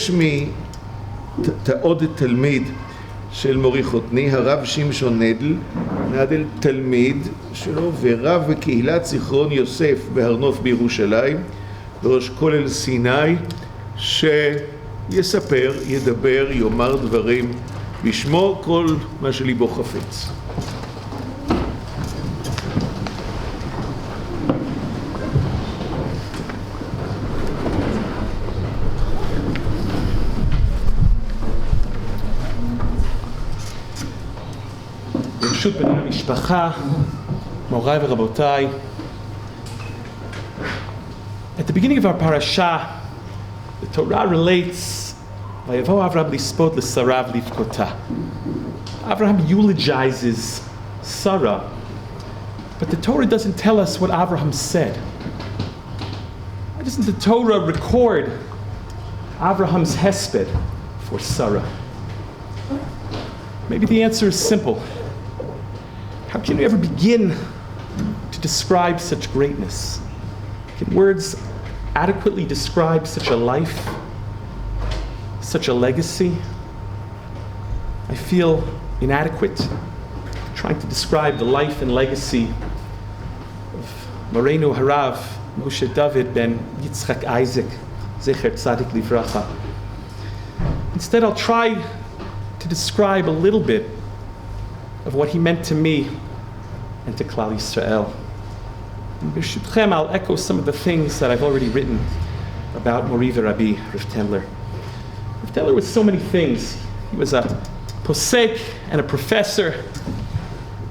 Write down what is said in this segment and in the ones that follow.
שמי עוד תלמיד של מורי חותני, הרב שמשון נדל, תלמיד שלו ורב בקהילת זיכרון יוסף בהר נוף בירושלים, בראש כולל סיני, שיספר, ידבר, יאמר דברים בשמו, כל מה שליבו חפץ. ברשות בני המשפחה, מוריי ורבותיי, at the beginning of our parasha, the Torah relates, Vayavo Avraham lispot l'sarav livkota. Avraham eulogizes Sarah, but the Torah doesn't tell us what Avraham said. Why doesn't the Torah record Avraham's hesped for Sarah? Maybe the answer is simple. How can you ever begin to describe such greatness? Can words adequately describe such a life, such a legacy? I feel inadequate trying to describe the life and legacy of Moreinu Harav Moshe David ben Yitzchak Isaac, Zecher Tzadik Livracha. Instead, I'll try to describe a little bit of what he meant to me and to Klal Yisrael. And B'shutchem, I'll echo some of the things that I've already written about Mori Rabbi, Rav Tendler. Rav Tendler was so many things. He was a posek and a professor,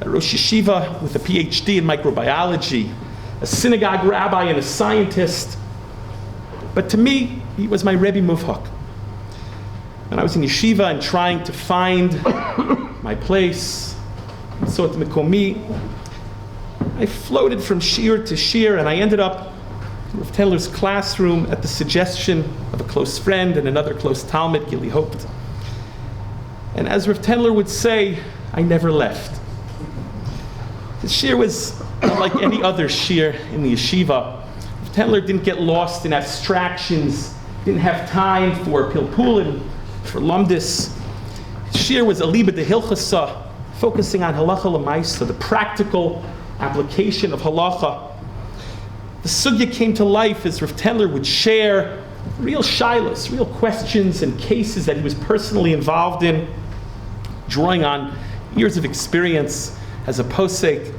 a Rosh Yeshiva with a PhD in microbiology, a synagogue rabbi and a scientist. But to me, he was my Rebbe Muvhak. When I was in yeshiva and trying to find my place, so at Mekomi, I floated from shir to shir, and I ended up in Rav Tendler's classroom at the suggestion of a close friend and another close Talmud, Gili hoped. And as Rav Tendler would say, I never left. The shir was unlike any other shir in the yeshiva. Rav Tendler didn't get lost in abstractions, didn't have time for pilpulin, for lumdis. His shir was aliba de hilchasa, focusing on halacha l'maisa, the practical application of halacha. The sugya came to life as Rav Tendler would share real shilas, real questions and cases that he was personally involved in, drawing on years of experience as a posek.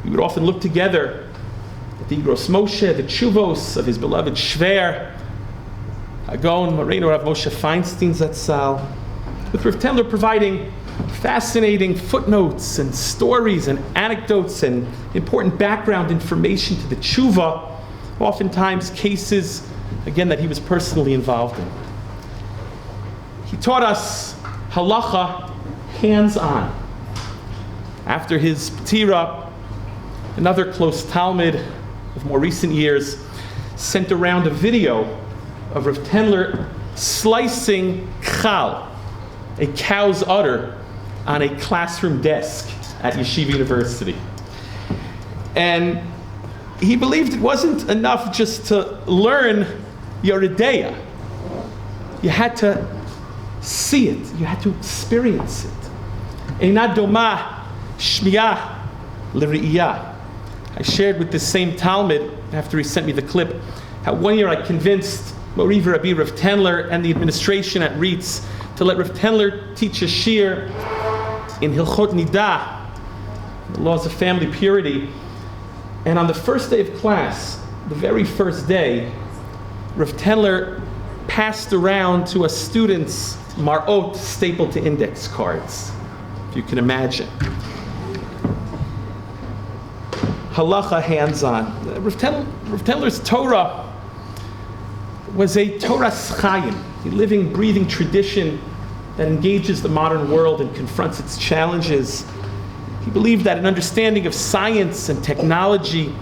We would often look together at the Igros Moshe, the tshuvos of his beloved Shver, Hagon, Moreinu Rav Moshe Feinstein Zatzal, with Rav Tendler providing fascinating footnotes and stories and anecdotes and important background information to the tshuva, oftentimes cases, again, that he was personally involved in. He taught us halacha hands-on. After his p'tira, another close Talmud of more recent years sent around a video of Rav Tendler slicing chal, a cow's udder, on a classroom desk at Yeshiva University. And he believed it wasn't enough just to learn Yoredeya. You had to see it. You had to experience it. Eina doma shmiyah l'ri'iyah. I shared with this same Talmud, after he sent me the clip, how one year I convinced Mori Rabbi Rav Tendler and the administration at REITs to let Rav Tendler teach a shir in Hilchot Nidah, the laws of family purity. And on the first day of class, the very first day, Rav Tendler passed around to us students mar'ot stapled to index cards, if you can imagine. Halacha hands-on. Rav Tendler's Torah was a Torah's chayim, a living, breathing tradition that engages the modern world and confronts its challenges. He believed that an understanding of science and technology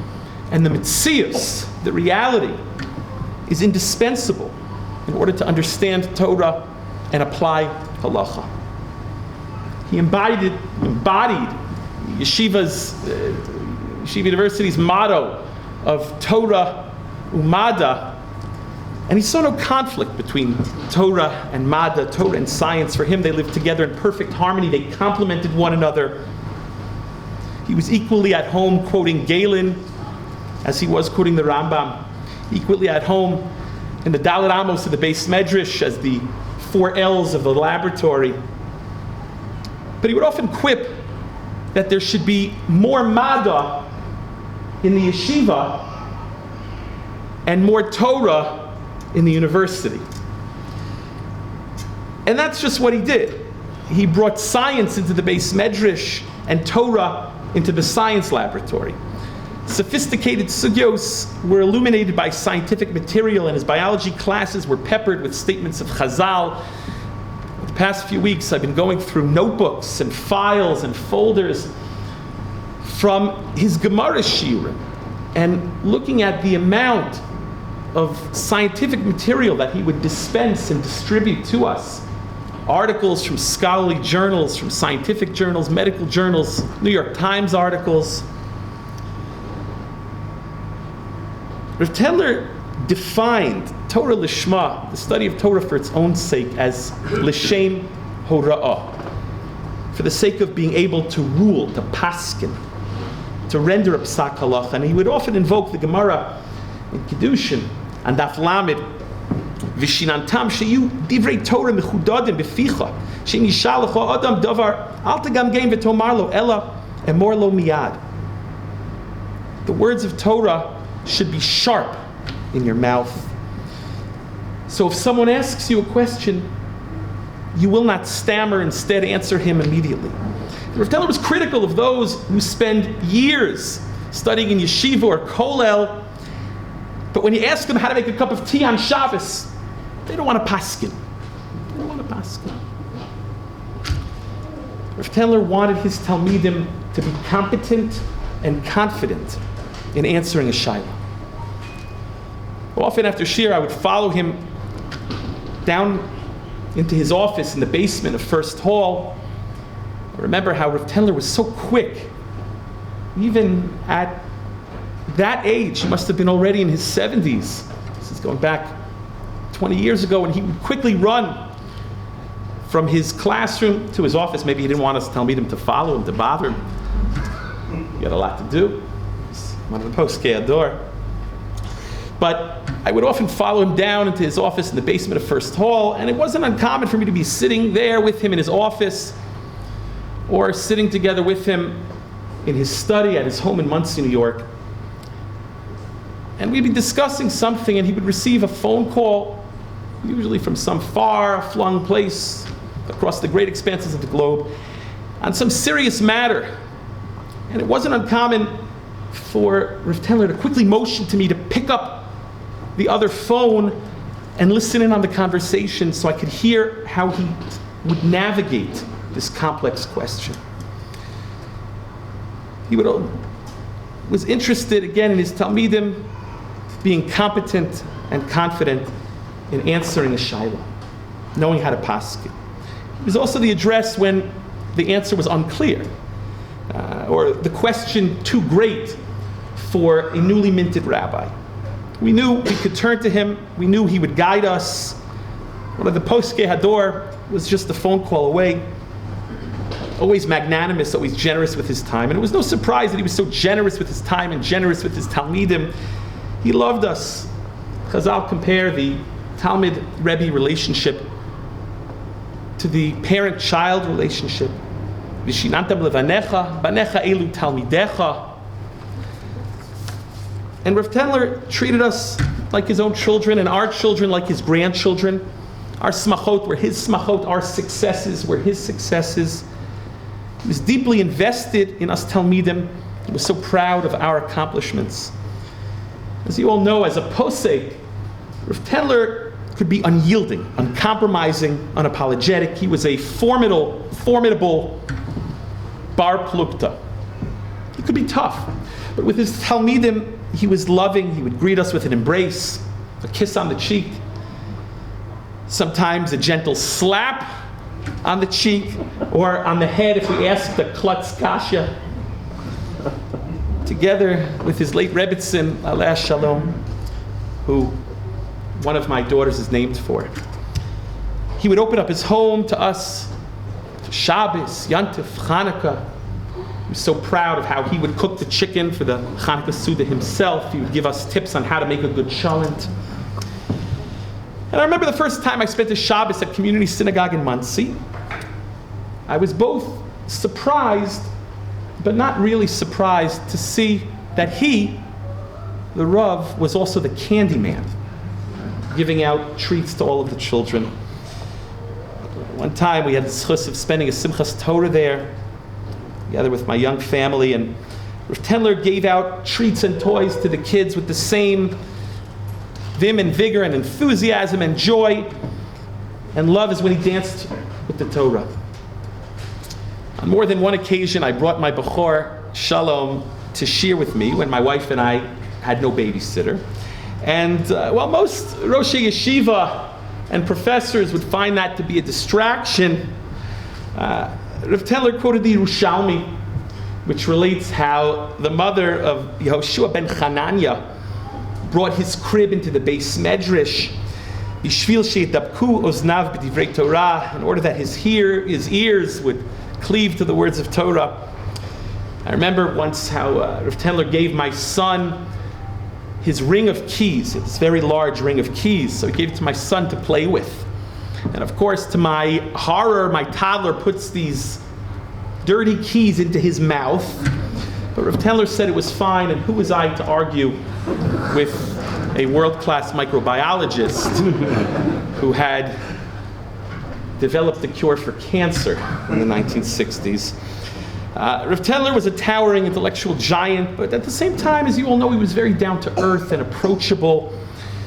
and the metzius, the reality, is indispensable in order to understand Torah and apply halacha. He embodied Yeshiva University's motto of Torah Umada, And he saw no conflict between Torah and Madda, Torah and science. For him, they lived together in perfect harmony. They complemented one another. He was equally at home quoting Galen as he was quoting the Rambam, equally at home in the Dalet Amos of the Beis Medrash as the 4 L's of the laboratory. But he would often quip that there should be more Madda in the yeshiva and more Torah in the university. And that's just what he did. He brought science into the Beis Medrash and Torah into the science laboratory. Sophisticated sugyos were illuminated by scientific material, and his biology classes were peppered with statements of Chazal. The past few weeks I've been going through notebooks and files and folders from his Gemara shiurim and looking at the amount of scientific material that he would dispense and distribute to us. Articles from scholarly journals, from scientific journals, medical journals, New York Times articles. Rav Tendler defined Torah Lishma, the study of Torah for its own sake, as L'Shem Hora'ah, for the sake of being able to rule, to paskin, to render a psak halacha. And he would often invoke the Gemara in Kiddushin and Daf Lamed, Vishinantam sheyu divrei Torah mechudadim beficha, she'im yishal lecha adam davar al tegamgein v'tomar lo ela emor lo miyad. The words of Torah should be sharp in your mouth. So if someone asks you a question, you will not stammer, instead answer him immediately. Rav Tendler was critical of those who spend years studying in yeshiva or kollel, but when you ask them how to make a cup of tea on Shabbos, they don't want to paskin. They don't want to paskin. Rav Tendler wanted his talmidim to be competent and confident in answering a shayla. Often after shir, I would follow him down into his office in the basement of First Hall. I remember how Rav Tendler was so quick. Even at that age, he must have been already in his 70s. This is going back 20 years ago, and he would quickly run from his classroom to his office. Maybe he didn't want us to tell him to follow him, to bother him. He had a lot to do. He's one of the poskei ador. But I would often follow him down into his office in the basement of First Hall, and it wasn't uncommon for me to be sitting there with him in his office or sitting together with him in his study at his home in Monsey, New York. And we'd be discussing something, and he would receive a phone call, usually from some far-flung place across the great expanses of the globe, on some serious matter. And it wasn't uncommon for Rav Tendler to quickly motion to me to pick up the other phone and listen in on the conversation so I could hear how he would navigate this complex question. He was interested, again, in his talmidim being competent and confident in answering a shayla, knowing how to paskin. It was also the address when the answer was unclear, or the question too great for a newly minted rabbi. We knew we could turn to him. We knew he would guide us. One of the poskei hador was just a phone call away. Always magnanimous, always generous with his time. And it was no surprise that he was so generous with his time and generous with his talmidim. He loved us. Chazal compare the Talmud-Rebbe relationship to the parent-child relationship. Vishinantam levanecha, banecha elu talmidecha. And Rav Tendler treated us like his own children, and our children like his grandchildren. Our smachot were his smachot, our successes were his successes. He was deeply invested in us talmidim. He was so proud of our accomplishments. As you all know, as a posek, Rav Tendler could be unyielding, uncompromising, unapologetic. He was a formidable bar plukta. He could be tough, but with his talmidim, he was loving. He would greet us with an embrace, a kiss on the cheek, sometimes a gentle slap on the cheek or on the head if we asked a klutz kasha. Together with his late Rebbitzin, Aleh Shalom, who one of my daughters is named for. He would open up his home to us, to Shabbos, Yantif, Hanukkah. He was so proud of how he would cook the chicken for the Hanukkah Suda himself. He would give us tips on how to make a good cholent. And I remember the first time I spent a Shabbos at Community Synagogue in Monsey. I was both surprised, but not really surprised, to see that he, the Rav, was also the candy man, giving out treats to all of the children. One time we had the zchus of spending a Simchas Torah there, together with my young family, and Rav Tendler gave out treats and toys to the kids with the same vim and vigor and enthusiasm and joy and love as when he danced with the Torah. On more than one occasion, I brought my Bechor, Shalom, to shir with me when my wife and I had no babysitter. And while most Rosh Yeshiva and professors would find that to be a distraction, Rav Tendler quoted the Yerushalmi, which relates how the mother of Yehoshua ben Chananya brought his crib into the Beis Medrash, Bishvil she'yidabku oznav b'divrei Torah, in order that his ears would cleave to the words of Torah. I remember once how Rav Tendler gave my son his ring of keys, his very large ring of keys, so he gave it to my son to play with. And of course, to my horror, my toddler puts these dirty keys into his mouth. But Rav Tendler said it was fine, and who was I to argue with a world-class microbiologist who had developed the cure for cancer in the 1960s. Rav Tendler was a towering intellectual giant, but at the same time, as you all know, he was very down-to-earth and approachable,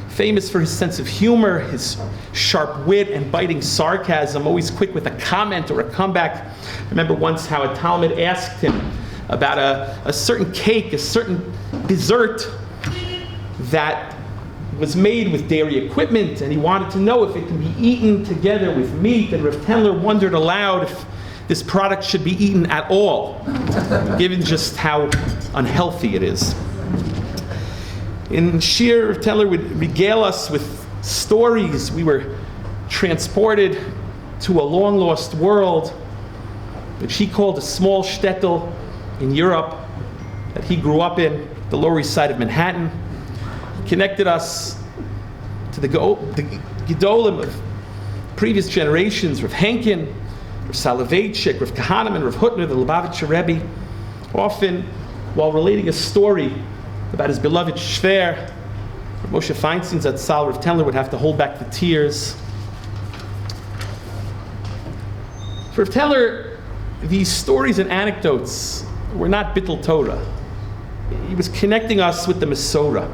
famous for his sense of humor, his sharp wit and biting sarcasm, always quick with a comment or a comeback. I remember once how a Talmud asked him about a certain cake, a certain dessert that was made with dairy equipment, and he wanted to know if it can be eaten together with meat, and Rav Tendler wondered aloud if this product should be eaten at all, given just how unhealthy it is. In shir, Rav Tendler would regale us with stories. We were transported to a long-lost world, which he called a small shtetl in Europe that he grew up in, the Lower East Side of Manhattan. He connected us to the Gedolim of previous generations, Rav Henkin, Rav Soloveitchik, Rav Kahneman, Rav Hutner, the Lubavitcher Rebbe. Often, while relating a story about his beloved Shver, Moshe Feinstein's Zatzal, Rav Tendler would have to hold back the tears. For Rav Tendler, these stories and anecdotes were not bittul Torah. He was connecting us with the Masorah.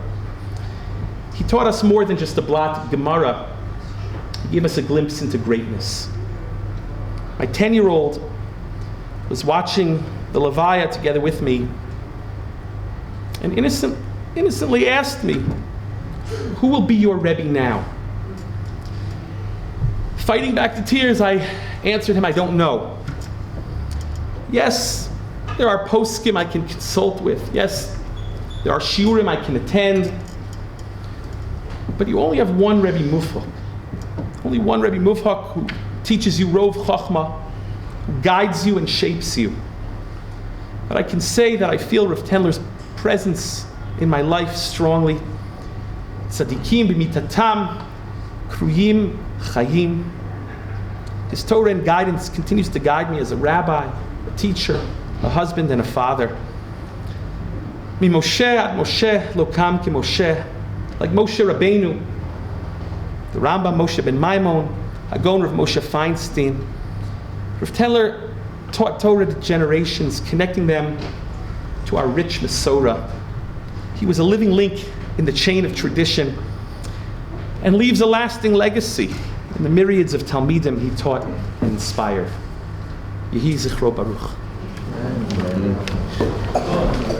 He taught us more than just a blot Gemara. He gave us a glimpse into greatness. My 10-year-old was watching the Levaya together with me and innocently asked me, "Who will be your Rebbe now?" Fighting back the tears, I answered him, "I don't know. Yes, there are poskim I can consult with. Yes, there are shiurim I can attend. But you only have one Rebbe Mufhak. Only one Rebbe Mufhak who teaches you Rov Chachma, who guides you and shapes you. But I can say that I feel Rav Tendler's presence in my life strongly. Tzadikim b'mitatam, kruyim chayim. His Torah and guidance continues to guide me as a rabbi, a teacher, a husband, and a father. Mi Moshe ad Moshe lo kam ki Moshe. Like Moshe Rabbeinu, the Rambam Moshe ben Maimon, Hagon Rav Moshe Feinstein. Rav Tendler taught Torah to generations, connecting them to our rich Masorah. He was a living link in the chain of tradition and leaves a lasting legacy in the myriads of Talmidim he taught and inspired. Yehi Zichro Baruch. Amen.